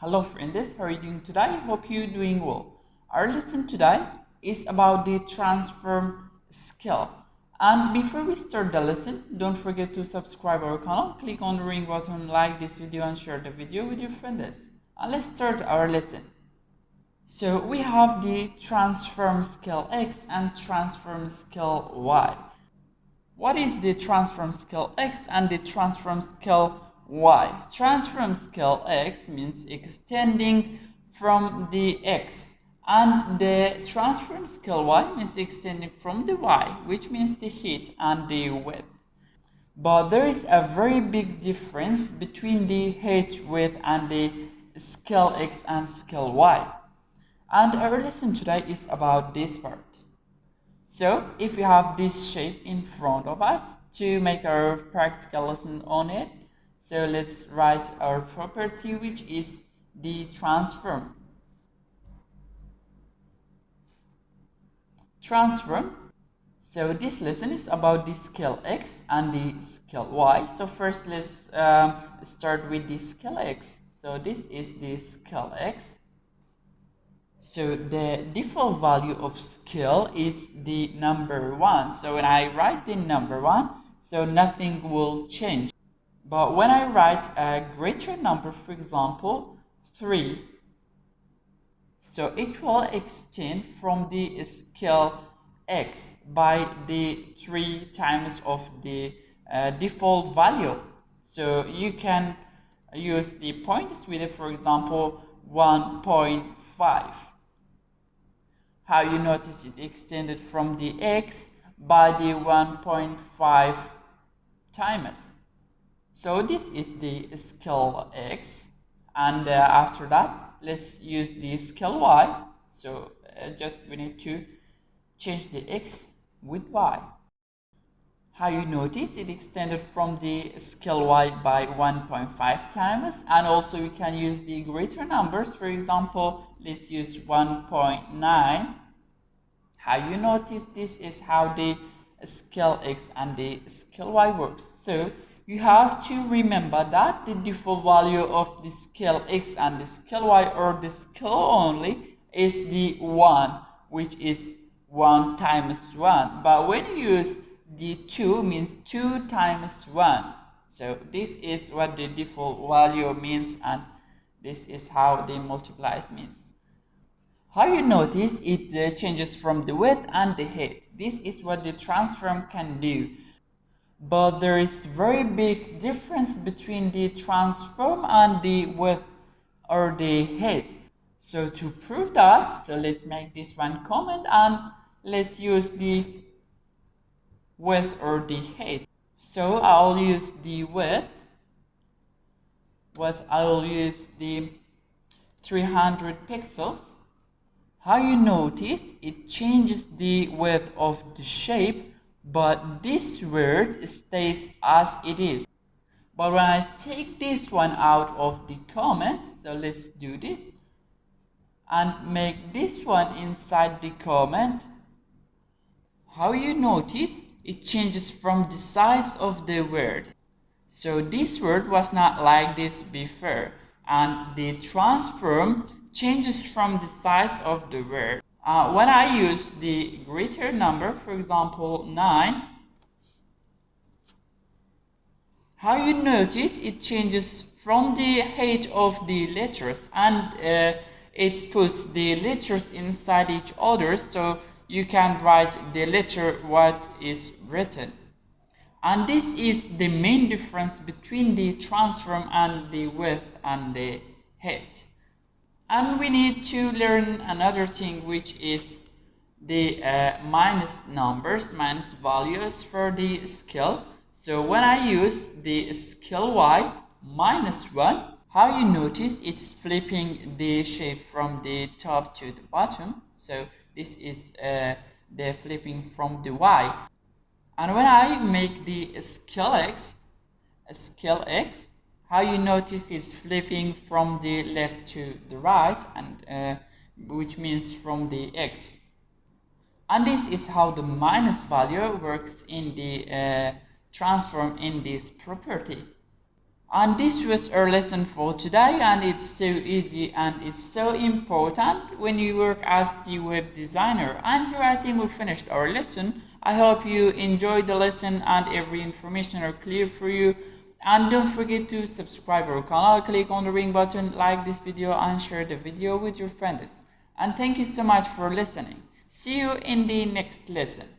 Hello friends, how are you doing today? Hope you're doing well. Our lesson today is about the transform skill. And before we start the lesson, don't forget to subscribe our channel, click on the ring button, like this video and share the video with your friends. And let's start our lesson. So we have the transform skill X and transform skill Y. What is the transform skill X and the transform skill Y? Transform skill X means extending from the X, and the transform skill Y means extending from the Y, which means the height and the width. But there is a very big difference between the height, width, and the skill X and skill Y. And our lesson today is about this part. So if we have this shape in front of us to make our practical lesson on it, so let's write our property, which is the transform. So this lesson is about the scale X and the scale Y. So first let's start with the scale X. So this is the scale X. So the default value of scale is the number 1. So when I write the number 1, so nothing will change. But when I write a greater number, for example, 3, so it will extend from the scale X by the 3 times of the default value. So you can use the points with it, for example, 1.5. How you notice it extended from the X by the 1.5 times. So this is the scale X, and after that let's use the scale Y. So just we need to change the X with Y. How you notice it extended from the scale Y by 1.5 times, and also we can use the greater numbers. For example, let's use 1.9. How you notice this is how the scale X and the scale Y works. So you have to remember that the default value of the scale X and the scale Y, or the scale only, is the 1, which is 1 times 1. But when you use the 2, means 2 times 1. So this is what the default value means, and this is how the multiplies means. How you notice it changes from the width and the height. This is what the transform can do. But there is very big difference between the transform and the width or the height. So to prove that, so let's make this one comment and let's use the width or the height. So I'll use the width. I will use the 300 pixels. How you notice it changes the width of the shape, but this word stays as it is. But when I take this one out of the comment, so let's do this and make this one inside the comment, how you notice it changes from the size of the word. So this word was not like this before, and the transform changes from the size of the word. When I use the greater number, for example 9, how you notice it changes from the height of the letters, and it puts the letters inside each other, so you can write the letter what is written. And this is the main difference between the transform and the width and the height. And we need to learn another thing, which is the minus numbers, minus values for the scale. So when I use the scale Y minus 1, how you notice it's flipping the shape from the top to the bottom. So this is the flipping from the Y. And when I make the scale X, how you notice it's flipping from the left to the right, and which means from the X. And this is how the minus value works in the transform in this property. And this was our lesson for today, and it's so easy and it's so important when you work as the web designer. And here I think we finished our lesson. I hope you enjoyed the lesson and every information are clear for you. And don't forget to subscribe our channel, click on the ring button, like this video and share the video with your friends. And thank you so much for listening. See you in the next lesson.